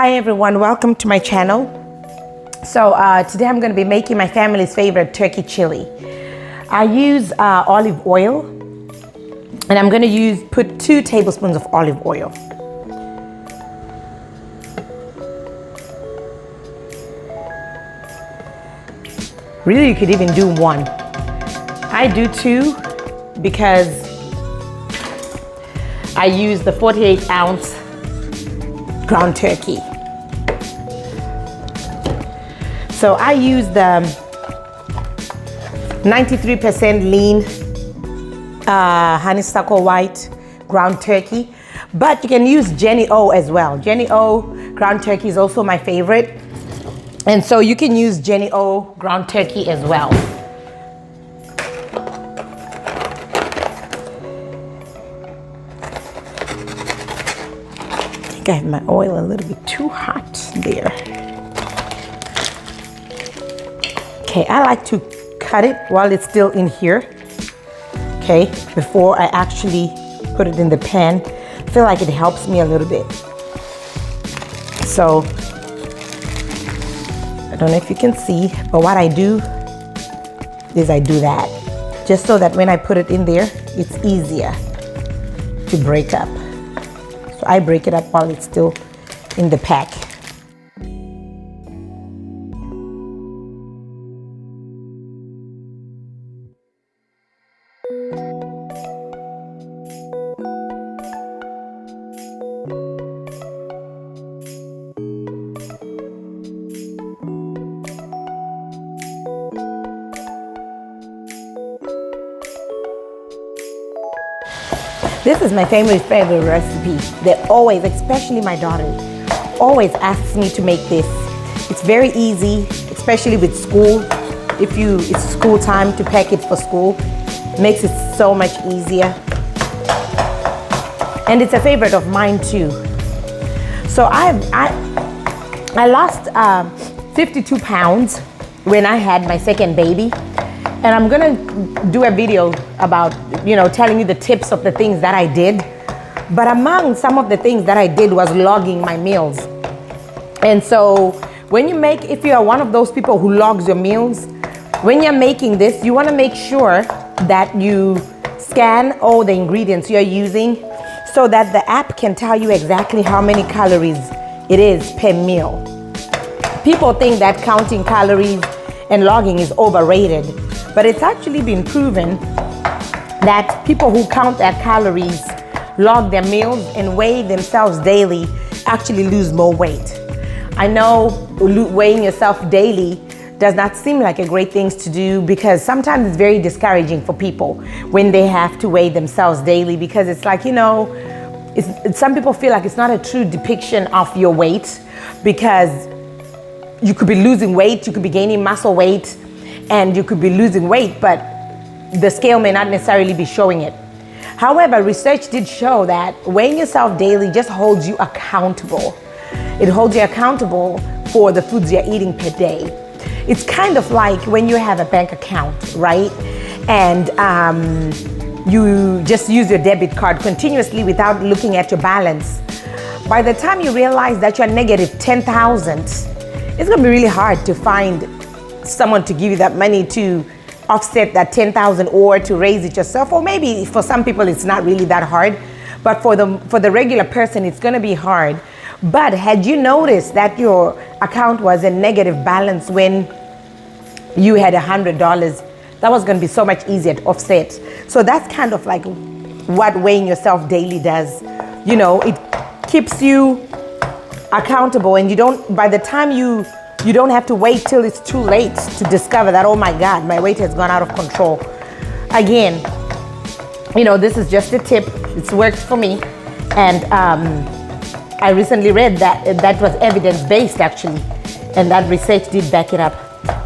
Hi everyone, welcome to my channel. So today I'm going to be making my family's favorite turkey chili. I use olive oil, and I'm going to put 2 tablespoons of olive oil. Really, you could even do 1. I do 2 because I use the 48-ounce ground turkey. So I use the 93% lean honeysuckle white ground turkey, but you can use Jenny O as well. Jenny O ground turkey is also my favorite, and so you can use Jenny O ground turkey as well. I have my oil a little bit too hot there. Okay, I like to cut it while it's still in here, okay, before I actually put it in the pan. I feel like it helps me a little bit. So, I don't know if you can see, but what I do is I do that, just so that when I put it in there, it's easier to break up. So I break it up while it's still in the pack. This is my family's favorite recipe. They always, especially my daughter, always asks me to make this. It's very easy, especially with school. If it's school time to pack it for school, makes it so much easier. And it's a favorite of mine too. So I lost 52 pounds when I had my second baby. And I'm gonna do a video about, telling you the tips of the things that I did. But among some of the things that I did was logging my meals. And so if you are one of those people who logs your meals, when you're making this, you wanna make sure that you scan all the ingredients you're using so that the app can tell you exactly how many calories it is per meal. People think that counting calories and logging is overrated. But it's actually been proven that people who count their calories, log their meals, and weigh themselves daily actually lose more weight. I know weighing yourself daily does not seem like a great thing to do, because sometimes it's very discouraging for people when they have to weigh themselves daily, because it's like, some people feel like it's not a true depiction of your weight, because you could be losing weight, you could be gaining muscle weight, and you could be losing weight, but the scale may not necessarily be showing it. However, research did show that weighing yourself daily just holds you accountable. It holds you accountable for the foods you're eating per day. It's kind of like when you have a bank account, right? And you just use your debit card continuously without looking at your balance. By the time you realize that you're negative 10,000, it's gonna be really hard to find someone to give you that money to offset that 10,000 or to raise it yourself. Or maybe for some people it's not really that hard, but for the regular person it's going to be hard. But had you noticed that your account was in negative balance when you had $100, that was going to be so much easier to offset. So that's kind of like what weighing yourself daily does. It keeps you accountable, and by the time you don't have to wait till it's too late to discover that, oh my God, my weight has gone out of control. Again, this is just a tip. It's worked for me. And I recently read that was evidence-based actually, and that research did back it up.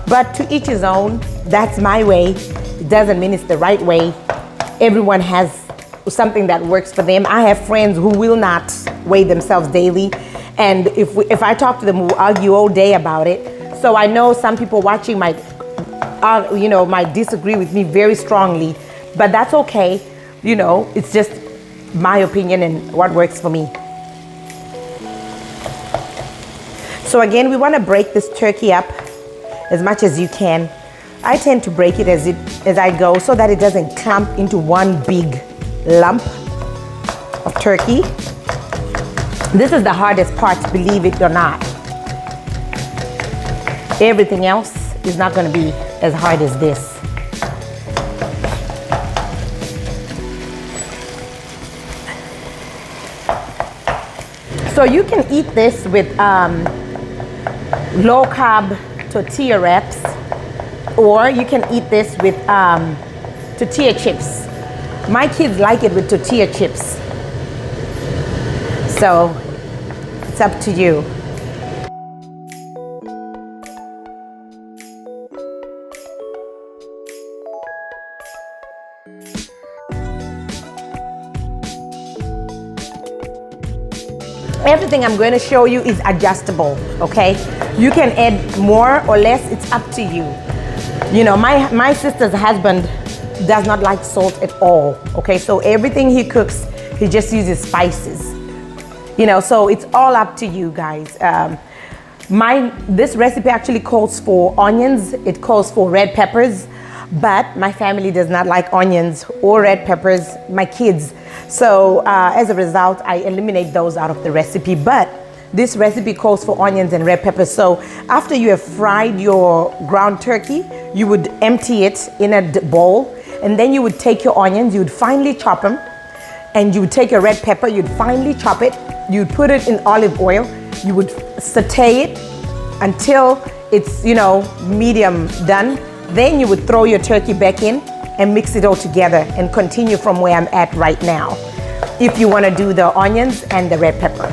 But to each his own, that's my way. It doesn't mean it's the right way. Everyone has something that works for them. I have friends who will not weigh themselves daily. And if I talk to them, we'll argue all day about it. So I know some people watching might disagree with me very strongly, but that's okay. It's just my opinion and what works for me. So again, we want to break this turkey up as much as you can. I tend to break it as I go so that it doesn't clump into one big lump of turkey. This is the hardest part, believe it or not. Everything else is not going to be as hard as this. So you can eat this with low carb tortilla wraps, or you can eat this with tortilla chips. My kids like it with tortilla chips. So it's up to you. Everything I'm going to show you is adjustable, okay? You can add more or less, it's up to you. You know, my sister's husband does not like salt at all, okay? So everything he cooks, he just uses spices. You know, so it's all up to you guys. This recipe actually calls for onions, it calls for red peppers, but my family does not like onions or red peppers, my kids. So as a result, I eliminate those out of the recipe. But this recipe calls for onions and red peppers. So after you have fried your ground turkey, you would empty it in a bowl, and then you would take your onions, you would finely chop them, and you would take your red pepper, you'd finely chop it, you'd put it in olive oil, you would saute it until it's, you know, medium done. Then you would throw your turkey back in and mix it all together and continue from where I'm at right now, if you want to do the onions and the red pepper.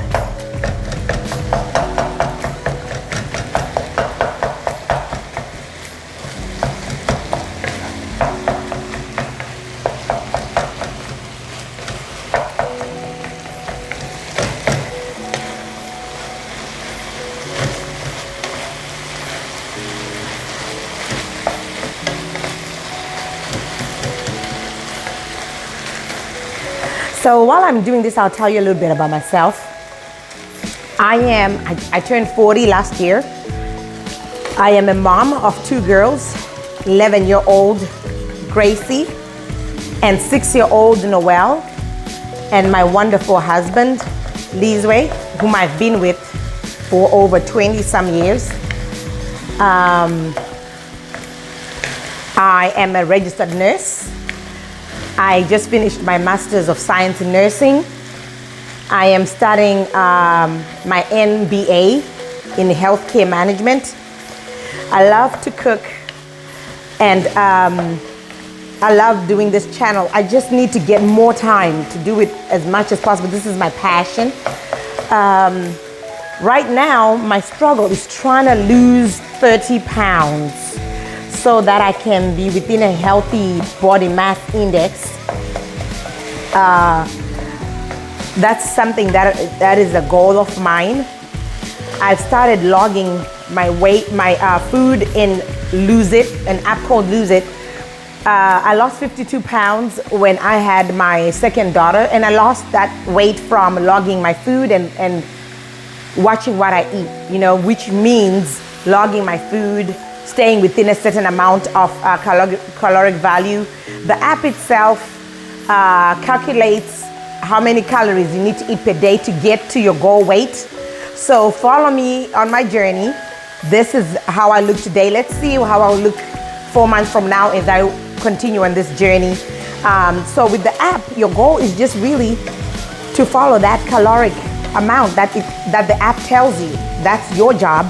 So while I'm doing this, I'll tell you a little bit about myself. I turned 40 last year. I am a mom of 2 girls, 11-year-old Gracie and 6-year-old Noelle, and my wonderful husband, Lizwe, whom I've been with for over 20 some years. I am a registered nurse. I just finished my Master's of Science in Nursing. I am studying my MBA in Healthcare Management. I love to cook, and I love doing this channel. I just need to get more time to do it as much as possible. This is my passion. Right now, my struggle is trying to lose 30 pounds so that I can be within a healthy body mass index. That's something that is a goal of mine. I've started logging my weight, my food in Lose It, an app called Lose It. I lost 52 pounds when I had my second daughter, and I lost that weight from logging my food and watching what I eat, you know, which means logging my food, staying within a certain amount of caloric value. The app itself calculates how many calories you need to eat per day to get to your goal weight. So follow me on my journey. This is how I look today. Let's see how I'll look 4 months from now as I continue on this journey. So with the app, your goal is just really to follow that caloric amount that the app tells you. That's your job.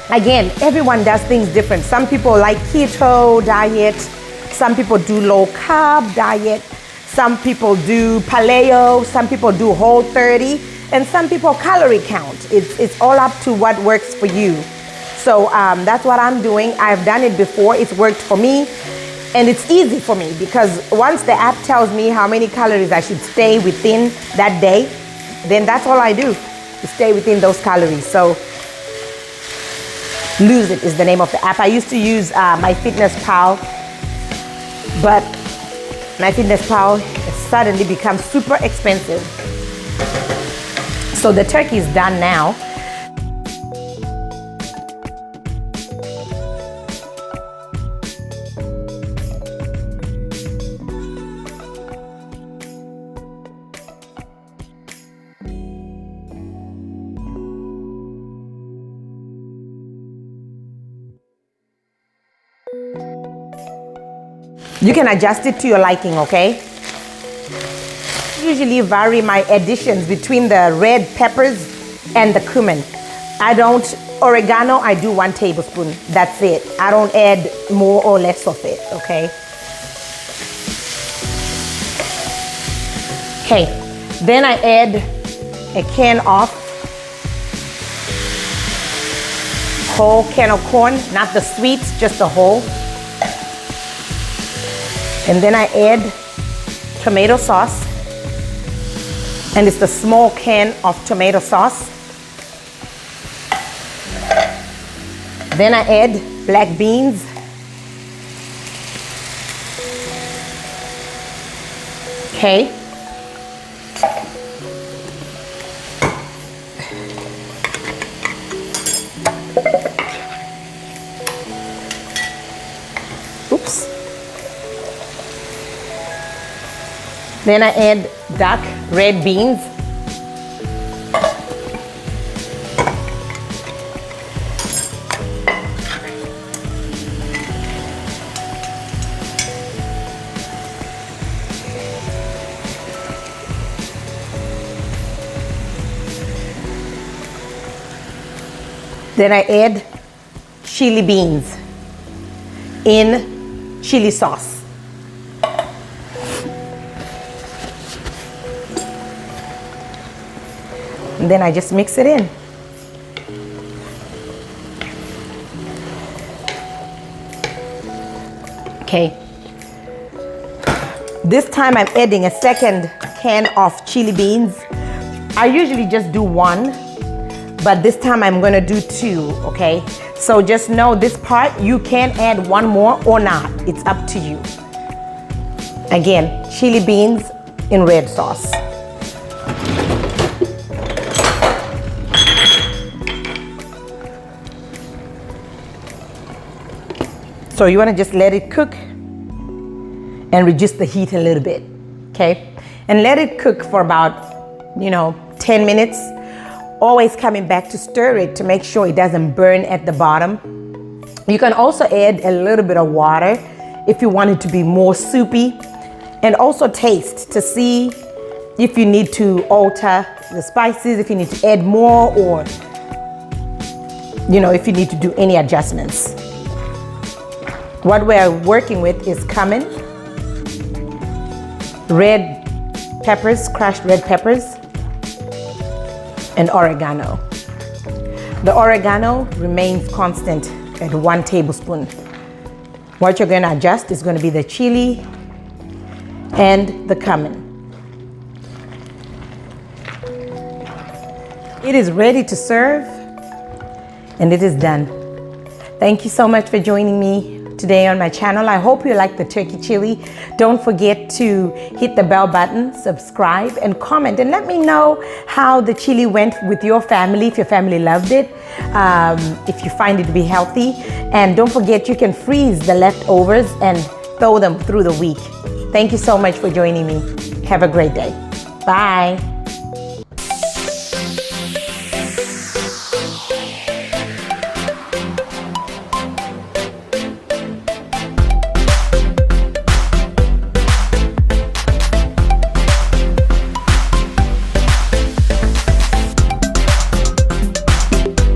Again, everyone does things different. Some people like keto diet. Some people do low carb diet. Some people do paleo. Some people do Whole30. And some people calorie count. It's all up to what works for you. So that's what I'm doing. I've done it before. It's worked for me. And it's easy for me because once the app tells me how many calories I should stay within that day, then that's all I do, to stay within those calories. So Lose It is the name of the app. I used to use MyFitnessPal, but MyFitnessPal has suddenly become super expensive. So the turkey is done now. You can adjust it to your liking, okay? Usually vary my additions between the red peppers and the cumin. Oregano, I do 1 tablespoon. That's it. I don't add more or less of it, okay? Okay, then I add a can of whole kernel corn, not the sweets, just the whole. And then I add tomato sauce, and it's the small can of tomato sauce. Then I add black beans. Okay. Oops. Then I add dark red beans. Then I add chili beans in chili sauce. And then I just mix it in. Okay. This time I'm adding a second can of chili beans. I usually just do 1, but this time I'm gonna do 2, okay? So just know this part, you can add 1 more or not. It's up to you. Again, chili beans in red sauce. So you wanna just let it cook and reduce the heat a little bit, okay? And let it cook for about, 10 minutes. Always coming back to stir it to make sure it doesn't burn at the bottom. You can also add a little bit of water if you want it to be more soupy, and also taste to see if you need to alter the spices, if you need to add more, or if you need to do any adjustments. What we're working with is cumin, red peppers, crushed red peppers, and oregano. The oregano remains constant at 1 tablespoon. What you're going to adjust is going to be the chili and the cumin. It is ready to serve, and it is done. Thank you so much for joining me today on my channel. I hope you like the turkey chili. Don't forget to hit the bell button, subscribe, and comment, and let me know how the chili went with your family, if your family loved it, if you find it to be healthy. And don't forget, you can freeze the leftovers and throw them through the week. Thank you so much for joining me. Have a great day. Bye.